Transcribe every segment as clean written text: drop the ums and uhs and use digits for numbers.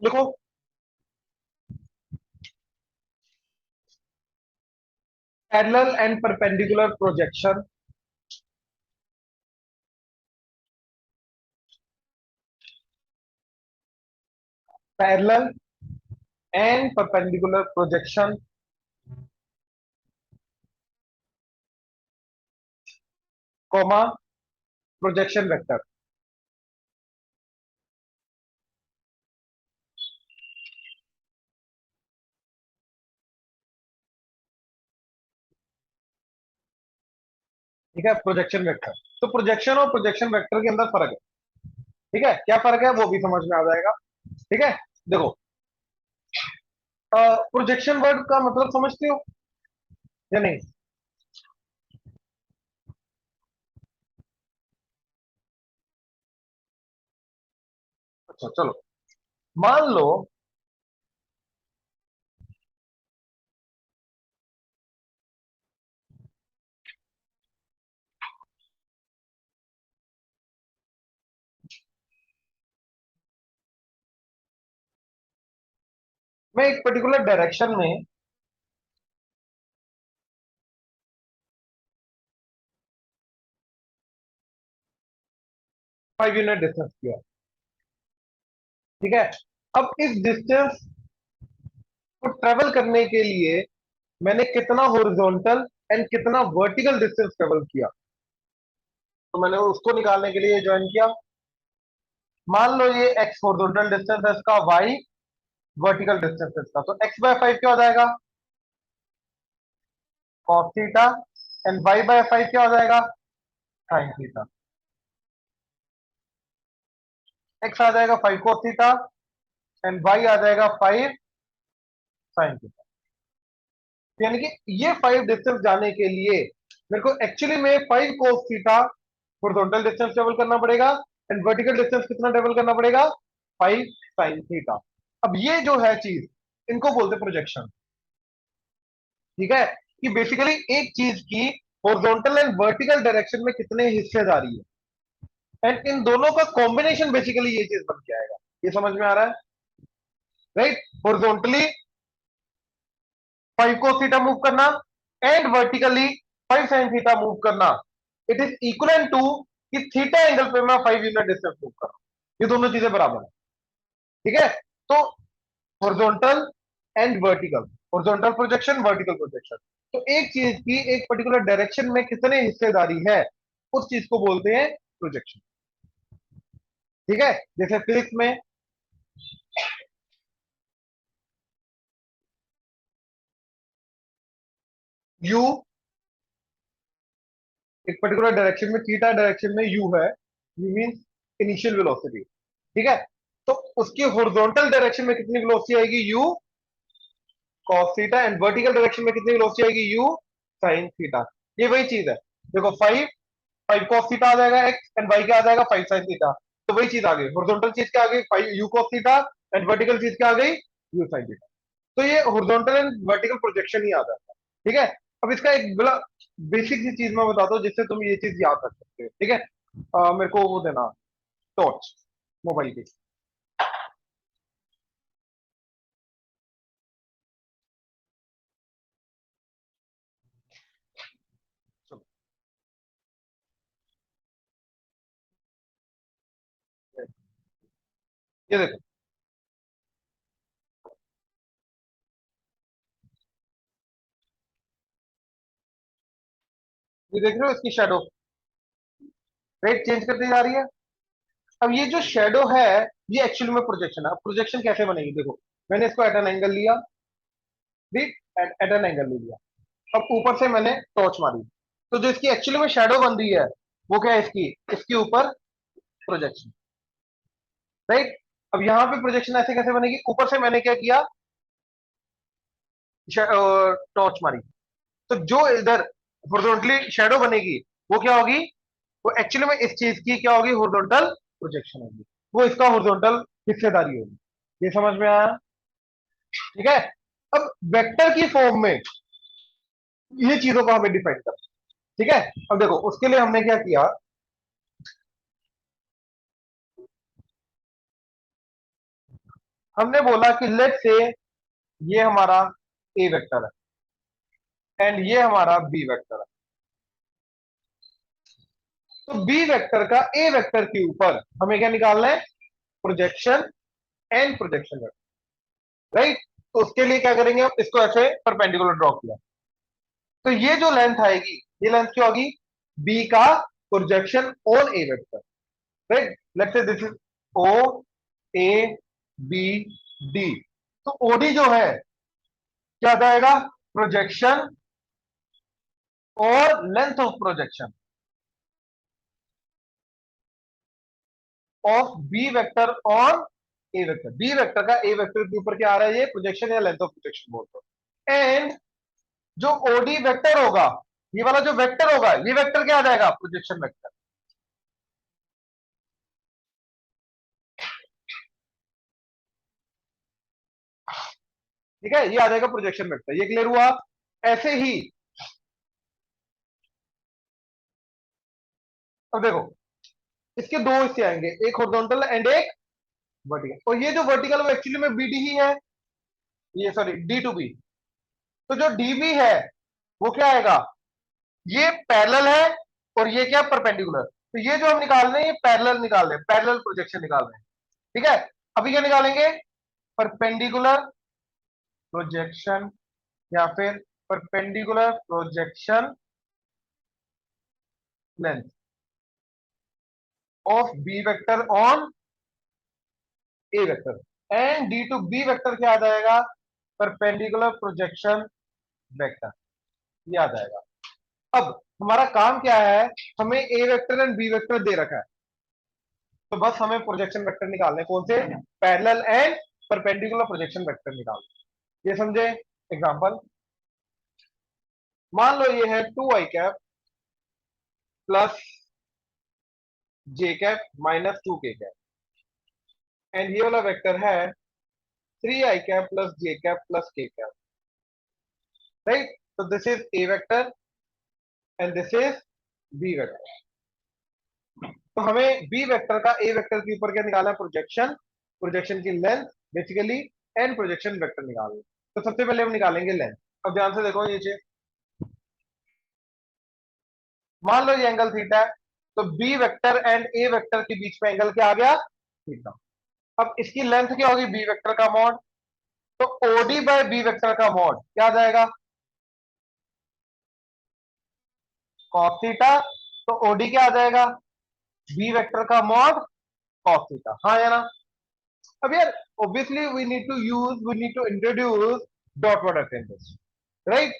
देखो, parallel and perpendicular projection, parallel and perpendicular projection, comma projection vector. ठीक है, projection vector. तो projection और प्रोजेक्शन वेक्टर के अंदर फर्क है। ठीक है, क्या फर्क है वो भी समझ में आ जाएगा। ठीक है, देखो, प्रोजेक्शन वर्ड का मतलब समझते हो या नहीं? अच्छा चलो, मान लो मैं एक पर्टिकुलर डायरेक्शन में 5 यूनिट डिस्टेंस किया। ठीक है, अब इस डिस्टेंस को ट्रेवल करने के लिए मैंने कितना हॉरिजॉन्टल एंड कितना वर्टिकल डिस्टेंस ट्रेवल किया, तो मैंने उसको निकालने के लिए ज्वाइन किया। मान लो ये एक्स हॉरिजॉन्टल डिस्टेंस है इसका, वाई वर्टिकल डिस्टेंस है इसका, तो एक्स बाय 5 क्या हो जाएगा? Cos theta. And Y by 5 क्या हो जाएगा? Sine theta. एक्स आ जाएगा 5 cos थीटा एंड वाई आ जाएगा 5 साइन थीटा। यानी कि ये 5 डिस्टेंस जाने के लिए मेरे को एक्चुअली में 5 cos theta horizontal distance travel करना पड़ेगा एंड वर्टिकल डिस्टेंस कितना ट्रेवल करना पड़ेगा? 5 साइन थीटा। अब ये जो है चीज, इनको बोलते प्रोजेक्शन। ठीक है, कि बेसिकली एक चीज की हॉरिजॉन्टल एंड वर्टिकल डायरेक्शन में कितने हिस्सेदारी है, एंड इन दोनों का कॉम्बिनेशन बेसिकली ये चीज बन के आएगा। ये समझ में आ रहा है? Right, horizontally 5 cos theta move करना and vertically 5 sin theta move करना, इट इज इक्वल टू कि थीटा एंगल पे मैं 5 यूनिट डिस्टेंस मूव कर रहा हूं। ये दोनों चीजें बराबर है। ठीक है, तो horizontal and vertical, horizontal projection vertical projection, तो एक चीज की एक पर्टिकुलर डायरेक्शन में कितने हिस्सेदारी है, उस चीज को बोलते हैं प्रोजेक्शन। ठीक है, जैसे फिजिक्स में यू, एक पर्टिकुलर डायरेक्शन में थीटा डायरेक्शन में यू है, यू मींस इनिशियल वेलोसिटी। ठीक है, तो उसकी हॉरिजॉन्टल डायरेक्शन में कितनी वेलोसिटी आएगी? You cos theta. And vertical direction में कितनी वेलोसिटी आएगी? You sin theta. ये वही चीज है। देखो, 5 5 cos थीटा आ जाएगा एक्स एंड वाई क्या आ जाएगा? 5 sin थीटा। तो वही चीज आ गई, हॉरिजॉन्टल चीज क्या आ गई? 5 you cos theta and vertical चीज क्या आ गई? You sin theta. तो ये हॉरिजॉन्टल एंड वर्टिकल प्रोजेक्शन ही आ जाता है। ठीक है, अब इसका एक बड़ा बेसिक सी चीज मैं बताता हूँ जिससे तुम ये चीज याद रख सकते हो। ठीक है, मेरे को वो देना, टॉर्च मोबाइल की। चलो, ये देखो, ये देख रहे हो इसकी शेडो, रेट चेंज करती जा रही है। अब ये जो शेडो है, ये एक्चुअली में प्रोजेक्शन है। अब प्रोजेक्शन कैसे बनेगी? देखो, मैंने इसको एट एन एंगल लिया, ठीक, एट एन एंगल ले लिया। अब ऊपर से मैंने टॉर्च मारी, तो जो इसकी एक्चुअली में शेडो बन रही है वो क्या है? इसकी इसके ऊपर प्रोजेक्शन। राइट, अब यहां पे प्रोजेक्शन ऐसे कैसे बनेगी? ऊपर से मैंने क्या किया? टॉर्च मारी, तो जो इधर हॉरिजॉन्टली शेडो बनेगी वो क्या होगी? वो एक्चुअली में इस चीज की क्या होगी? हॉरिजॉन्टल प्रोजेक्शन होगी। वो इसका हॉरिजॉन्टल हिस्सेदारी होगी। ये समझ में आया? ठीक है, अब वेक्टर की फॉर्म में ये चीजों को हमें डिफाइन करना है। ठीक है, अब देखो उसके लिए हमने क्या किया, हमने बोला कि लेट से ये हमारा ए वेक्टर है एंड ये हमारा बी वेक्टर है। तो बी वेक्टर का ए वेक्टर के ऊपर हमें क्या निकालना है, projection and projection vector, right. तो उसके लिए क्या करेंगे, हम इसको ऐसे परपेंडिकुलर ड्रॉ किया, तो ये जो लेंथ आएगी, ये लेंथ क्या होगी, बी का projection on A vector, right. Let's say this is O A B D. तो ओडी जो है क्या आ जाएगा, प्रोजेक्शन और length of projection of B vector on A vector. B vector का ए वेक्टर के ऊपर क्या आ रहा है, ये प्रोजेक्शन या लेंथ ऑफ प्रोजेक्शन बोलते हो। एंड जो ओडी वेक्टर होगा, ये वाला जो वेक्टर होगा, ये वेक्टर क्या आ जाएगा, प्रोजेक्शन वेक्टर। ठीक है, ये आ जाएगा प्रोजेक्शन वेक्टर। ये क्लियर हुआ। ऐसे ही अब देखो, इसके दो हिस्से आएंगे, एक हॉरिजॉन्टल एंड एक वर्टिकल। और ये जो वर्टिकल वो एक्चुअली में बीडी ही है, ये सॉरी डी टू बी। तो जो डीबी है वो क्या आएगा, ये पैरेलल है और ये क्या परपेंडिकुलर। तो ये जो हम निकाल रहे हैं, ये पैरेलल निकाल रहे हैं, पैरेलल प्रोजेक्शन निकाल रहे हैं। ठीक है, अभी क्या निकालेंगे, परपेंडिकुलर प्रोजेक्शन या फिर perpendicular projection length of B vector on A vector and D to B vector क्या आ जाएगा, परपेंडिकुलर प्रोजेक्शन वेक्टर, ये आ जाएगा। अब हमारा काम क्या है, हमें ए वेक्टर एंड बी वेक्टर दे रखा है, तो बस हमें प्रोजेक्शन वेक्टर निकालने, कौन से, parallel and perpendicular projection vector निकालने। ये समझे। एग्जांपल, मान लो ये है 2i cap plus j cap minus 2k cap and ये वाला वेक्टर है 3i cap plus j cap plus k cap, right. तो this is a vector and this is B vector. तो हमें बी वेक्टर का ए वेक्टर के ऊपर क्या निकालना है, प्रोजेक्शन, प्रोजेक्शन की length basically and projection vector निकालना। तो सबसे पहले हम निकालेंगे लेंथ। अब ध्यान से देखो नीचे, मान लो ये एंगल थीटा है, तो B vector and A vector के बीच में एंगल क्या आ गया, थीटा। अब इसकी लेंथ क्या होगी, बी वेक्टर का मॉड, तो ओडी बाय बी वेक्टर का मॉड क्या आ जाएगा, कॉस थीटा। तो ओडी क्या आ जाएगा, बी वेक्टर का मॉड कॉस थीटा, हाँ या ना। अब यार obviously we need to introduce dot product in this, right.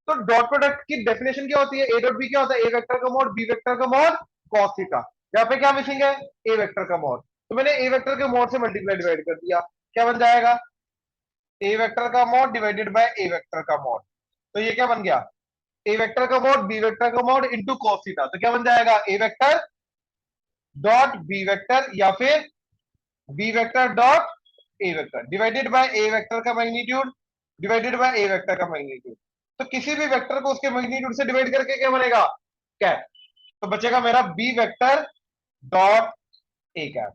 तो डॉट प्रोडक्ट की डेफिनेशन क्या होती है, ए डॉट बी क्या होता है, ए वेक्टर का मॉड बी वेक्टर का मॉड कॉस थीटा। यहाँ पे क्या मिसिंग है, ए वेक्टर का मॉड। तो मैंने ए वेक्टर के मॉड से मल्टीप्लाई डिवाइड कर दिया, क्या बन जाएगा, ए वेक्टर का mod divided by a vector का मॉड। तो ये क्या बन गया, ए वेक्टर का मॉड बी वेक्टर का मॉड इंटू कॉस थीटा। तो क्या बन जाएगा, a vector dot b vector या फिर b vector dot a vector divided by a vector का magnitude divided by a vector का मैग्नीट्यूड। तो किसी भी वेक्टर को उसके मैग्नीट्यूड से डिवाइड करके क्या बनेगा, कैप। तो बचेगा मेरा B vector dot A cap.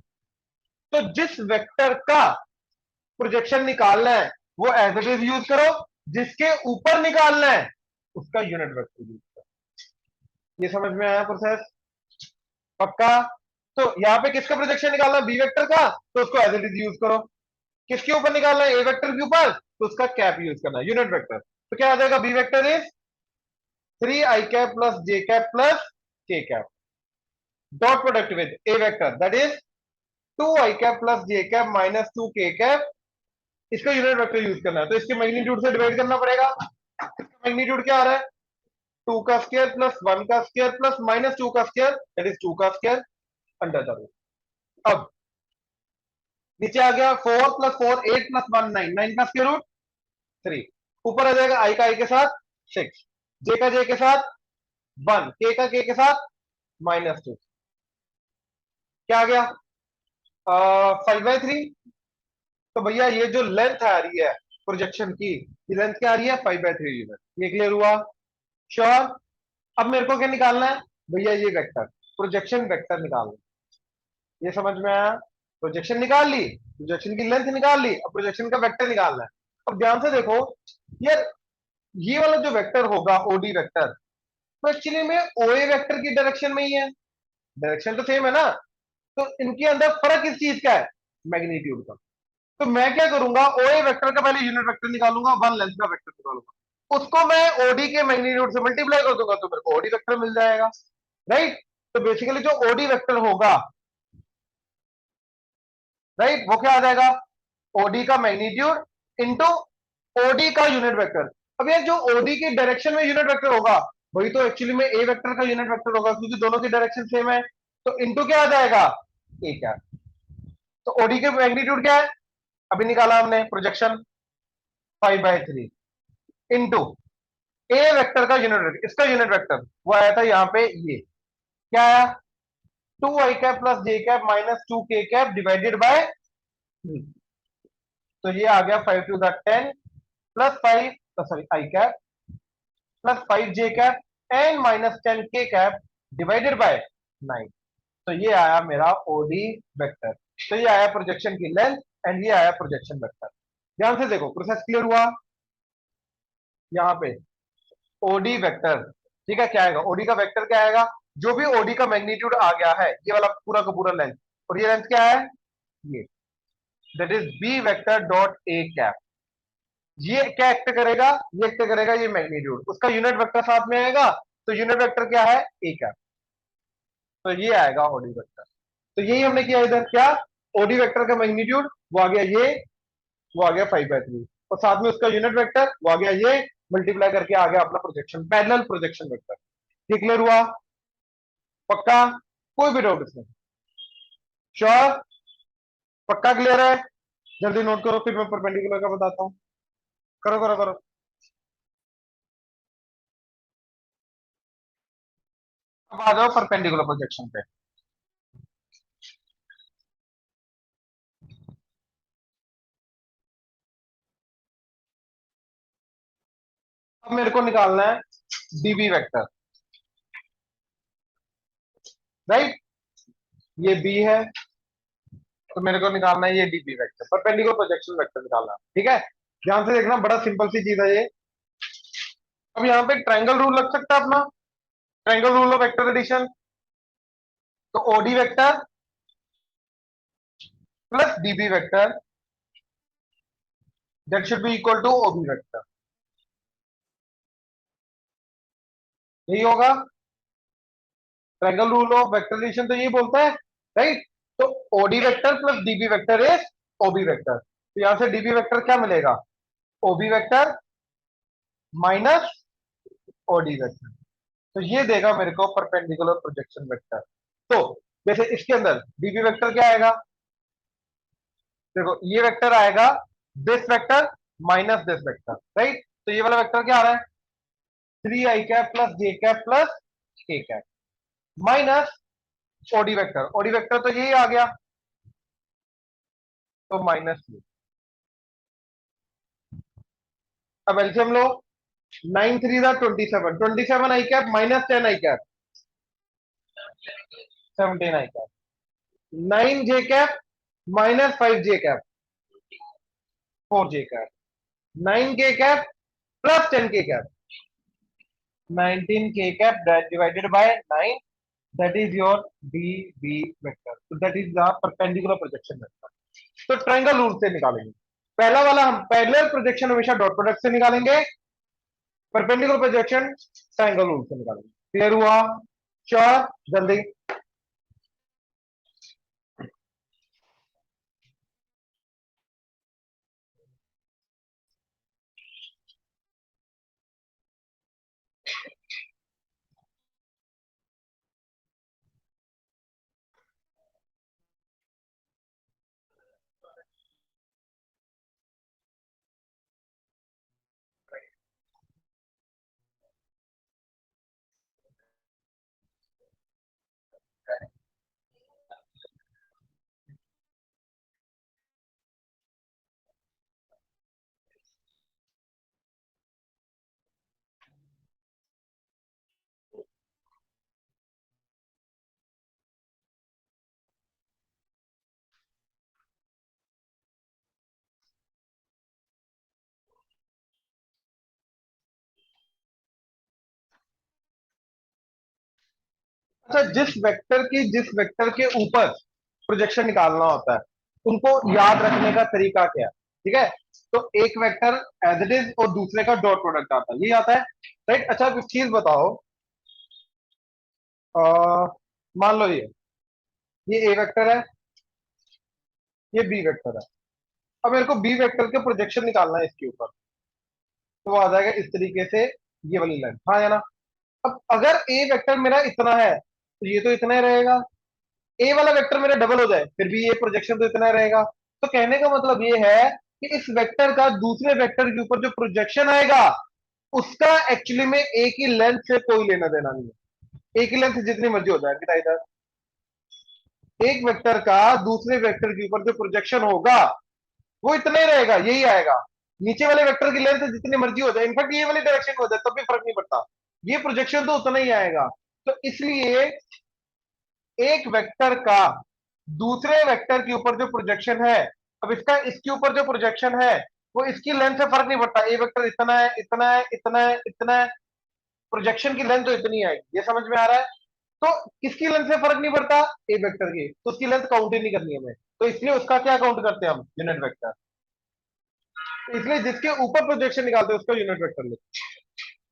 तो जिस वेक्टर का प्रोजेक्शन निकालना है वो एज इट इज यूज करो, जिसके ऊपर निकालना है उसका यूनिट वेक्टर यूज करो। ये समझ में आया प्रोसेस, पक्का। तो यहाँ पे किसका प्रोजेक्शन निकालना है, बी वेक्टर का, तो उसको एज इट इज यूज करो। किसके ऊपर निकालना है, ए वेक्टर के ऊपर, तो उसका कैप यूज करना है, यूनिट वेक्टर। तो क्या आ जाएगा, B vector is 3i cap plus j cap plus k cap dot product with a vector that is 2i cap plus j cap minus 2k cap. इसका यूनिट वेक्टर यूज करना है, तो इसके magnitude से डिवाइड करना पड़ेगा। इसका magnitude क्या आ रहा है, 2 का स्क्वायर प्लस 1 का स्क्वायर प्लस माइनस 2 का स्क्वायर दैट इज 2 का स्क्वायर अंडर द रूट। अब नीचे आ गया 4 + 4 8 + 1 9, 9 का स्क्वायर रूट 3। ऊपर आ जाएगा आई का आई के साथ 6, जे का जे के साथ 1, के का के के साथ -2। क्या आ गया, 5/3। तो भैया ये जो लेंथ आ रही है प्रोजेक्शन की, ये लेंथ क्या आ रही है, 5/3 यूनिट। ये क्लियर हुआ, श्योर। अब मेरे को क्या निकालना है भैया, ये वेक्टर, प्रोजेक्शन वेक्टर निकालना है। ये समझ में आया, प्रोजेक्शन निकाल ली, प्रोजेक्शन की लेंथ निकाल ली, अब प्रोजेक्शन का वेक्टर निकालना है। अब ध्यान से देखो यार, ये वाला जो वेक्टर होगा ओडी वेक्टर, तो एक्चुअली में ओए वेक्टर की डायरेक्शन में ही है, डायरेक्शन तो सेम है ना। तो इनके अंदर फर्क किस चीज का है? मैग्नीट्यूड का। तो मैं क्या करूंगा, ओए वेक्टर का पहले यूनिट वेक्टर निकालूंगा, वन लेंथ का वेक्टर निकालूंगा, उसको मैं ओडी के मैग्नीट्यूड से मल्टीप्लाई कर दूंगा, तो मेरे को ओडी वेक्टर मिल जाएगा, राइट। तो बेसिकली जो ओडी वेक्टर होगा, राइट, वो क्या आ जाएगा, ओडी का मैग्नीट्यूड इंटू ओडी का यूनिट वेक्टर। अब यार जो ओडी की डायरेक्शन में यूनिट वेक्टर होगा, वही तो एक्चुअली में ए वेक्टर का यूनिट वेक्टर होगा, क्योंकि दोनों की डायरेक्शन सेम है। तो इंटू क्या आ जाएगा, ए क्या। तो ओडी के मैग्नीट्यूड क्या है, अभी निकाला हमने प्रोजेक्शन, 5/3 इंटू ए वेक्टर का यूनिट वेक्टर, इसका यूनिट वेक्टर वो आया था यहाँ पे, ये क्या आया, 2 i cap plus j cap minus 2 k cap divided bye 3। तो ये आ गया 5 to the 10 plus 5, sorry I cap plus 5 j cap and minus 10 k cap divided by 9। तो ये आया मेरा ओडी वेक्टर। तो ये आया प्रोजेक्शन की लेंथ एंड ये आया प्रोजेक्शन वेक्टर। ध्यान से देखो, प्रोसेस क्लियर हुआ यहाँ पे। ओडी वेक्टर, ठीक है, क्या आएगा, ओडी का वेक्टर क्या आएगा, जो भी ओडी का मैग्नीट्यूड आ गया है, ये वाला पूरा का पूरा लेंथ, और ये लेंथ क्या है, ये, that is B vector dot A cap. ये क्या एक्ट करेगा, ये एक्ट करेगा ये मैग्नीट्यूड, उसका यूनिट वेक्टर साथ में आएगा, तो यूनिट वेक्टर क्या है, ए कैप। तो ये आएगा ओडी वेक्टर। तो यही हमने किया इधर, क्या, ओडी वेक्टर का मैग्नीट्यूड वो आ गया ये, वो आ गया 5/3, और साथ में उसका यूनिट वेक्टर वो आ गया ये, मल्टीप्लाई करके आ गया अपना प्रोजेक्शन, पैरेलल प्रोजेक्शन वेक्टर। ये क्लियर हुआ, पक्का, कोई भी डाउट इसमें, श्योर, पक्का क्लियर है। जल्दी नोट करो, फिर मैं परपेंडिकुलर का बताता हूं। करो करो करो। अब आ जाओ परपेंडिकुलर प्रोजेक्शन पे। अब मेरे को निकालना है डीबी वेक्टर, राइट, ये बी है, तो मेरे को निकालना है ये dB vector, perpendicular projection vector निकालना है, ठीक है। ध्यान से देखना, बड़ा सिंपल सी चीज है ये। अब यहाँ पे ट्रायंगल रूल लग सकता है अपना, triangle rule of vector addition. तो OD vector plus DB vector, that should be equal to OB vector, यही होगा। Triangle rule of vector addition तो यही बोलता है, राइट। तो OD vector plus DB vector is OB vector, तो यहां से डीबी वेक्टर क्या मिलेगा, OB vector minus OD vector. तो ये देगा मेरे को परपेंडिकुलर प्रोजेक्शन वेक्टर। तो जैसे इसके अंदर डीबी वेक्टर क्या आएगा, देखो ये वेक्टर आएगा this vector minus this vector, right. तो ये वाला वेक्टर क्या आ रहा है, 3 i cap plus j cap plus k cap minus OD vector, OD vector तो यही आ गया, तो माइनस ये। अब एलसीएम लो, 9 3 27, 27 i cap minus 10 i cap, 17 i cap, 9 j cap minus 5 j cap, 4 j cap, 9 k cap plus 10 k cap, 19 k cap divided by 9, that is your d b vector, तो that is the perpendicular projection vector. तो triangle rule से निकालेंगे, पहला वाला हम parallel projection हमेशा dot product से निकालेंगे, परपेंडिकुलर प्रोजेक्शन ट्रायंगल रूल से निकालेंगे। क्लियर हुआ, श्योर, जल्दी। अच्छा, जिस वेक्टर के ऊपर प्रोजेक्शन निकालना होता है उनको याद रखने का तरीका क्या है? ठीक है, तो एक वेक्टर एज इट इज और दूसरे का डॉट प्रोडक्ट आता है, यही आता है, राइट। अच्छा, अब एक चीज बताओ, आ, मान लो ये ए वेक्टर है, ये बी वेक्टर है। अब मेरे को बी वेक्टर के प्रोजेक्शन निकालना है इसके ऊपर, तो वो आ जाएगा इस तरीके से, ये वाली लाइन, हाँ या ना। अब अगर ए वेक्टर मेरा इतना है तो ये तो इतना ही रहेगा, ए वाला वेक्टर मेरा डबल हो जाए फिर भी ये प्रोजेक्शन तो इतना ही रहेगा। तो कहने का मतलब ये है कि इस वेक्टर का दूसरे वेक्टर के ऊपर जो प्रोजेक्शन आएगा उसका एक्चुअली में ए की लेंथ से कोई लेना देना नहीं है। ए की लेंथ जितनी मर्जी हो जाए बेटा, इधर एक वेक्टर का दूसरे वेक्टर के ऊपर जो प्रोजेक्शन होगा वो इतना ही रहेगा, यही आएगा। नीचे वाले वेक्टर की लेंथ जितनी मर्जी हो जाए, इनफैक्ट ये वाली डायरेक्शन में हो जाए तब भी फर्क नहीं पड़ता, ये प्रोजेक्शन तो उतना ही आएगा। तो इसलिए एक वेक्टर का दूसरे वेक्टर के ऊपर जो प्रोजेक्शन है, अब इसका इसके ऊपर जो प्रोजेक्शन है वो इसकी लेंथ से फर्क नहीं पड़ता, ए वेक्टर इतना है, इतना है, इतना है, इतना है, प्रोजेक्शन की लेंथ तो इतनी आएगी, ये समझ में आ रहा है? तो किसकी लेंथ से फर्क नहीं पड़ता? ए वेक्टर की, तो उसकी लेंथ काउंट ही नहीं करनी हमें, तो इसलिए उसका क्या काउंट करते हैं हम? Unit vector. तो इसलिए जिसके ऊपर प्रोजेक्शन निकालते हैं उसका यूनिट वेक्टर लेते हैं।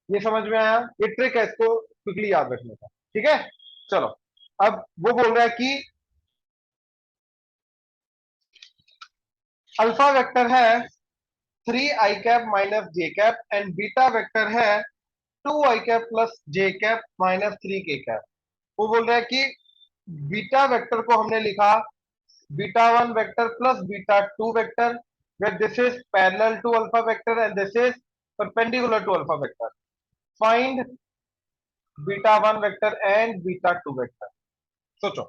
ये समझ में आया? ये ट्रिक है इसको क्विकली याद रखने का, ठीक है। चलो, अब वो बोल रहा है कि अल्फा वेक्टर है 3 i cap minus J cap and beta vector है 2 i cap plus j cap minus 3 k cap. वो बोल रहा है कि बीटा वेक्टर को हमने लिखा beta 1 vector plus beta 2 vector, where this is parallel to alpha vector and this is perpendicular to alpha vector. Find beta 1 vector and beta 2 vector. सोचो,